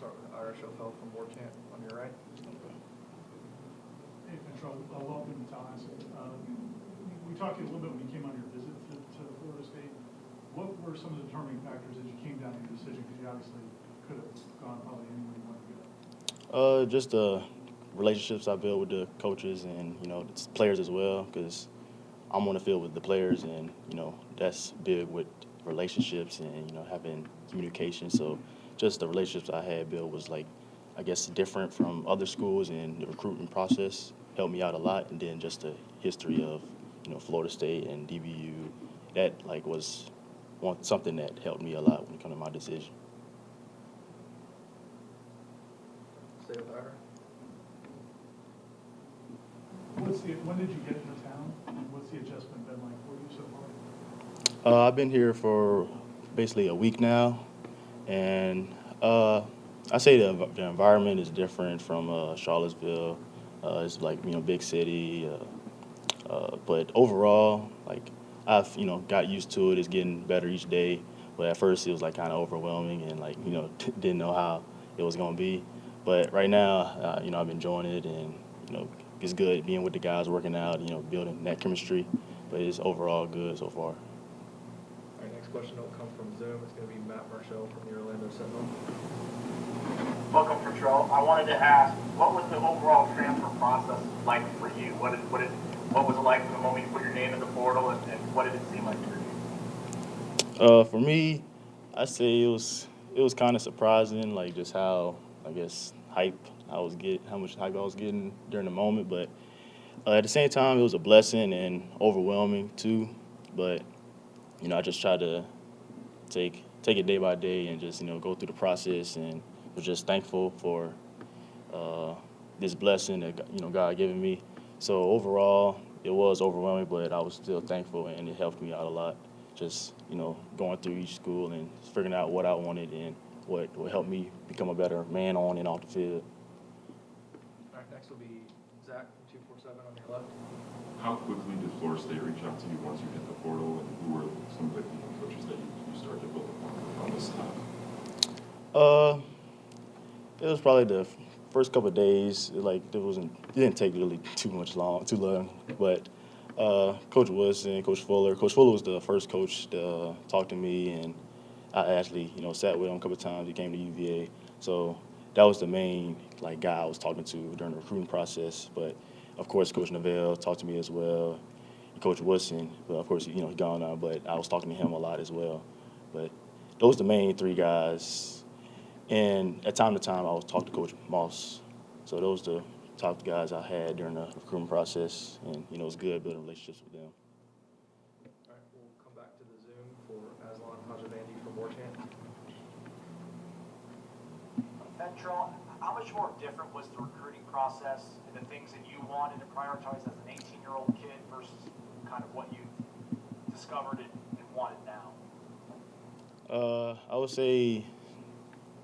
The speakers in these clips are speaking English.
start with Irish O'Fell from Warchant on your right. Hey, Fentrell, welcome to Tallahassee. We talked to you a little bit when you came on your visit to Florida State. What were some of the determining factors as you came down to your decision? Because you obviously could have gone probably anywhere you wanted to go. Just the relationships I built with the coaches and, the players as well, because I'm on the field with the players, and, that's big with relationships and, having communication. So just the relationships I had built was, I guess, different from other schools, and the recruitment process helped me out a lot. And then just the history of, Florida State and DBU, that, was something that helped me a lot when it comes to my decision. Stay with Ira. When did you get into town, and what's the adjustment been like for you so far? I've been here for basically a week now, and I say the environment is different from Charlottesville. It's big city, but overall, I've got used to it. It's getting better each day, but at first it was kind of overwhelming and didn't know how it was gonna be. But right now, I'm enjoying it, and it's good being with the guys, working out, building that chemistry. But it's overall good so far. All right, next question will come from Zoom. It's going to be Matt Marshall from the Orlando Sentinel. Welcome, Fentrell. I wanted to ask, what was the overall transfer process like for you? What was it like from the moment you put your name in the portal, and what did it seem like for you? For me, I say it was kind of surprising, just how, I guess, how much hype I was getting during the moment. But at the same time, it was a blessing and overwhelming too. But I just tried to take it day by day and just go through the process, and was just thankful for this blessing that God given me. So overall, it was overwhelming, but I was still thankful, and it helped me out a lot. Just going through each school and figuring out what I wanted and what would help me become a better man on and off the field. All right, next will be Zach from 247 on your left. How quickly did Florida State reach out to you once you hit the portal, and who were some of the coaches that you started to build upon this time? It was probably the first couple of days. It didn't take really too long. But Coach Woodson, Coach Fuller was the first coach to talk to me, and I actually sat with him a couple of times. He came to UVA, so that was the main guy I was talking to during the recruiting process. But of course, Coach Norvell talked to me as well. Coach Woodson, but of course, he's gone now. But I was talking to him a lot as well. But those are the main three guys. And at time to time, I was talking to Coach Moss. So those are the top guys I had during the recruitment process, and it was good building relationships with them. All right, we'll come back to the Zoom for Aslan Hajavandi from Warchant. Fentrell, how much more different was the recruiting process and the things that you wanted to prioritize as an 18-year-old kid versus kind of what you discovered and wanted now? I would say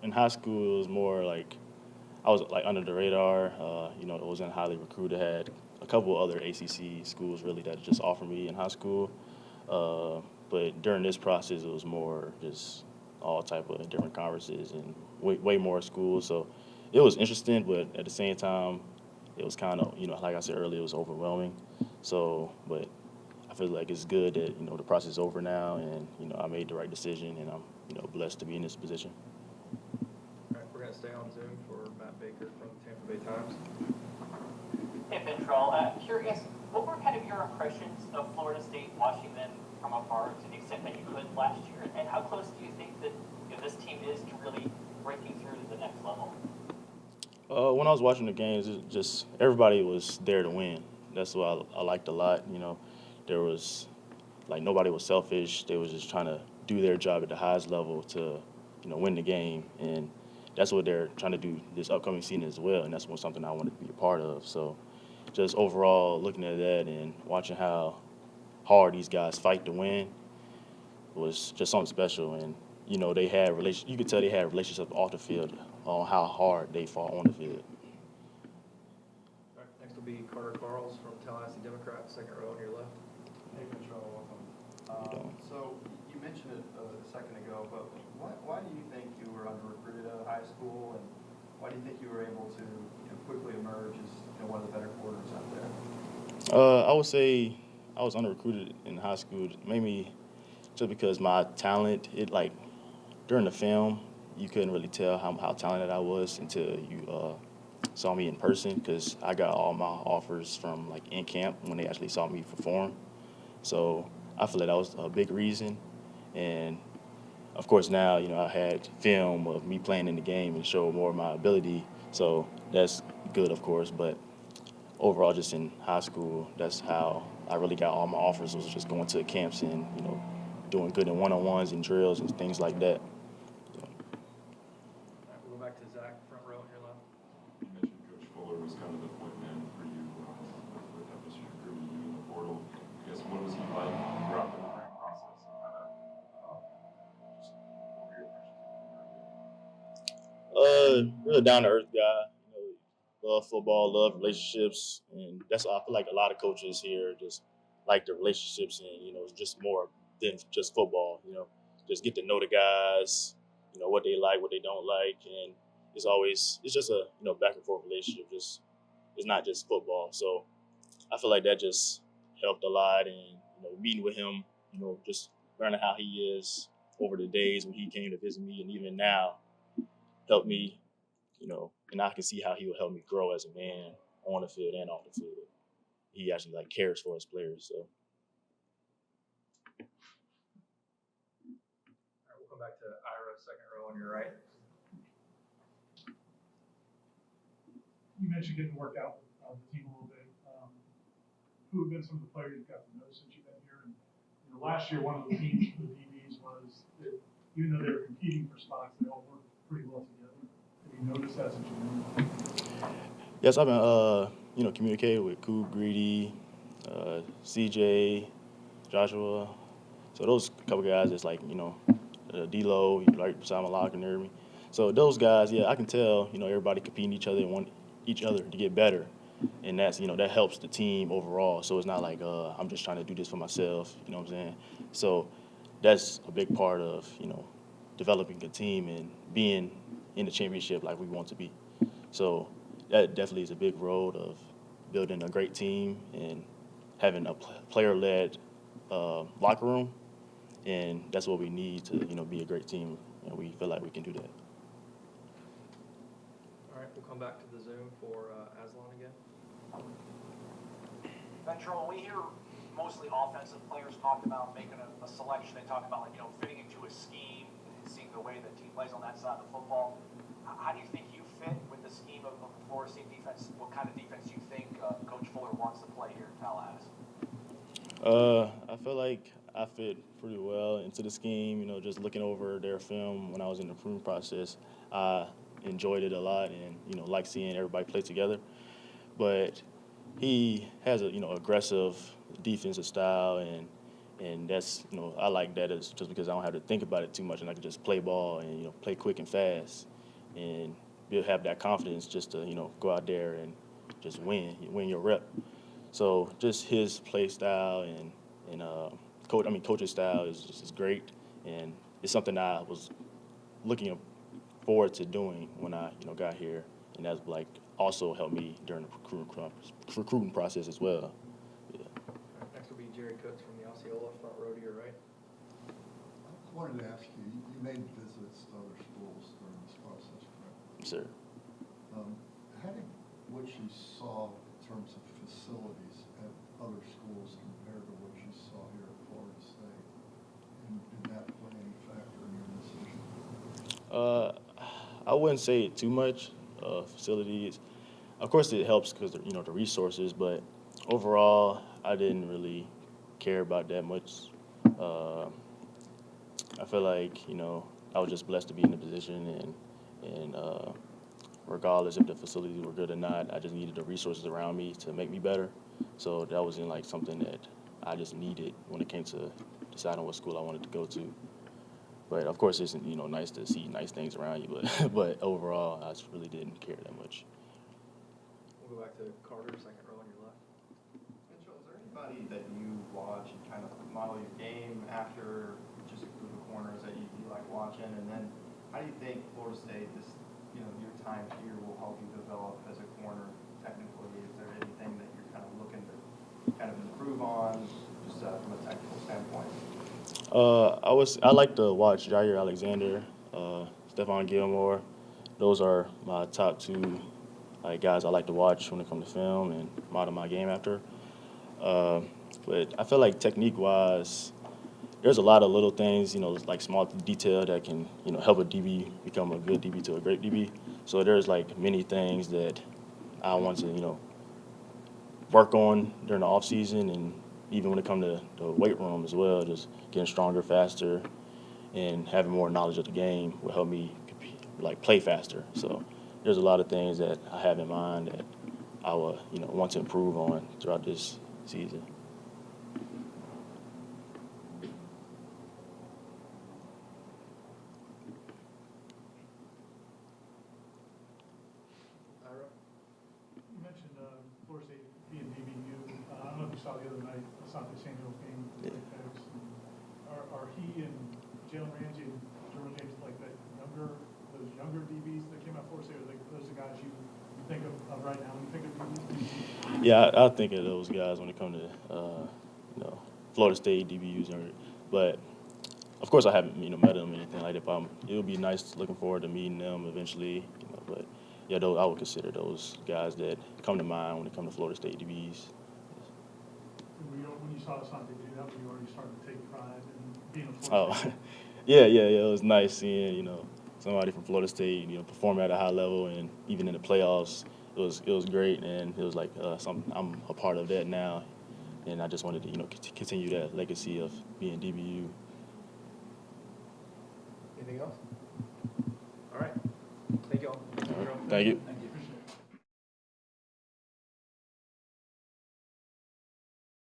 in high school it was more I was under the radar. It wasn't highly recruited. Had a couple other ACC schools really that just offered me in high school. But during this process, it was more just all type of different conferences and way more schools. So it was interesting, but at the same time, it was kind of, like I said earlier, it was overwhelming. So, but I feel like it's good that, the process is over now, and, I made the right decision, and I'm, blessed to be in this position. All right, we're going to stay on Zoom for Matt Baker from the Tampa Bay Times. Hey, Fentrell, curious, what were kind of your impressions of Florida State watching them from afar to the extent that you could last year, and how close do you think that this team is to really breaking through to the next level? When I was watching the games, it just everybody was there to win. That's what I liked a lot. There was nobody was selfish. They was just trying to do their job at the highest level to win the game, and that's what they're trying to do this upcoming season as well. And that's something I wanted to be a part of. So just overall looking at that and watching how hard these guys fight to win was just something special. And they had you could tell they had relationships off the field on how hard they fought on the field. All right, next will be Carter Carls from Tallahassee Democrat, second row on your left. Hey, Fentrell, welcome. So you mentioned it a second ago, but why do you think you were under-recruited out of high school, and why do you think you were able to quickly emerge as one of the better quarters out there? I would say I was under-recruited in high school, maybe just because my talent, during the film, you couldn't really tell how talented I was until you saw me in person, because I got all my offers from in camp when they actually saw me perform. So I feel like that was a big reason. And of course now, I had film of me playing in the game and show more of my ability. So that's good, of course. But overall, just in high school, that's how I really got all my offers, was just going to camps and, doing good in one-on-ones and drills and things like that. All right, we'll go back to Zach, front row on your left. You mentioned Coach Fuller was kind of the point man for you with FSU recruiting you in the portal. I guess what was he like throughout the recruiting process, and kind of just what were your impressions? Real down-to-earth guy. Love football, love relationships, and that's I feel like a lot of coaches here just like the relationships, and it's just more than just football. Just get to know the guys, what they like, what they don't like, and it's just a back and forth relationship. It's not just football, so I feel like that just helped a lot, and meeting with him, just learning how he is over the days when he came to visit me, and even now helped me. And I can see how he will help me grow as a man on the field and off the field. He actually cares for his players. So. All right, we'll come back to Ira, second row on your right. You mentioned getting to work out with the team a little bit. Who have been some of the players you've got to know since you've been here? And last year, one of the themes for the DBs was that even though they were competing for spots, they all worked pretty well together. Have you noticed that since you've been here? Yes, I've been communicating with Coop, Greedy, CJ, Joshua. So those couple guys that's D-Lo, right beside my locker near me. So those guys, yeah, I can tell, everybody competing each other and want each other to get better. And that's, that helps the team overall. So it's not like I'm just trying to do this for myself, you know what I'm saying? So that's a big part of, developing a team and being in the championship like we want to be. So that definitely is a big road of building a great team and having a player-led locker room. And that's what we need to, be a great team. And we feel like we can do that. All right, we'll come back to the Zoom for Aslan again. Fentrell, when we hear mostly offensive players talk about making a selection, they talk about fitting into a scheme and seeing the way the team plays on that side of the football. How do you think you fit with the scheme of the Florida State defense? What kind of defense do you think Coach Fuller wants to play here in Tallahassee? I feel like I fit pretty well into the scheme. Just looking over their film when I was in the recruiting process, I enjoyed it a lot, and like seeing everybody play together. But he has a aggressive defensive style, and that's I like that just because I don't have to think about it too much, and I can just play ball and play quick and fast, and have that confidence just to go out there and just win your rep. So just his play style and coach's style is great, and it's something I was looking forward to doing when I got here, and that's also helped me during the recruiting process as well. Yeah. All right, next will be Jerry Cooks from the Osceola, front row to your right. I wanted to ask you, you made visits to other schools during this process, correct? Yes, sir. How did what you saw in terms of facilities at other schools compare to what you saw here at Florida State? And did that play any factor in your decision? I wouldn't say it too much. Facilities, of course, it helps because the resources, but overall, I didn't really care about that much. I feel like I was just blessed to be in the position, and regardless if the facilities were good or not, I just needed the resources around me to make me better. So that wasn't something that I just needed when it came to deciding what school I wanted to go to. But of course, it's nice to see nice things around you. But overall, I just really didn't care that much. We'll go back to Carter, second row on your left. Mitchell, is there anybody that you watch and kind of model your game after, just a group of corners that you like watching? And then how do you think Florida State, this your time here will help you develop as a corner technically? Is there anything that you're kind of looking to kind of improve on, just from a technical standpoint? I like to watch Jair Alexander, Stephon Gilmore. Those are my top two guys I like to watch when it comes to film and model my game after. But I feel like technique-wise, there's a lot of little things, like small detail that can, help a DB become a good DB to a great DB. So there's like many things that I want to, work on during the off season, and even when it comes to the weight room as well, just getting stronger, faster, and having more knowledge of the game will help me play faster. So there's a lot of things that I have in mind that I will, want to improve on throughout this season. You mentioned Florida State being DBU. I don't know if you saw the other night, Asante Samuel's game. Yeah. Are he and Jalen Ramsey and Jerome James like that those younger DBs that came out of Florida State? Are those the guys you think of right now when you think of DBs? Yeah, I think of those guys when it comes to Florida State DBUs, but of course I haven't met them or anything like that. But it would be nice, looking forward to meeting them eventually. But yeah, I would consider those guys that come to mind when it comes to Florida State DBs. When you saw Asante do that, were you already starting to take pride in being a Florida State? Yeah. It was nice seeing somebody from Florida State perform at a high level, and even in the playoffs, it was great, and it was like something I'm a part of that now, and I just wanted to continue that legacy of being DBU. Anything else? All right. Thank you all. Thank you.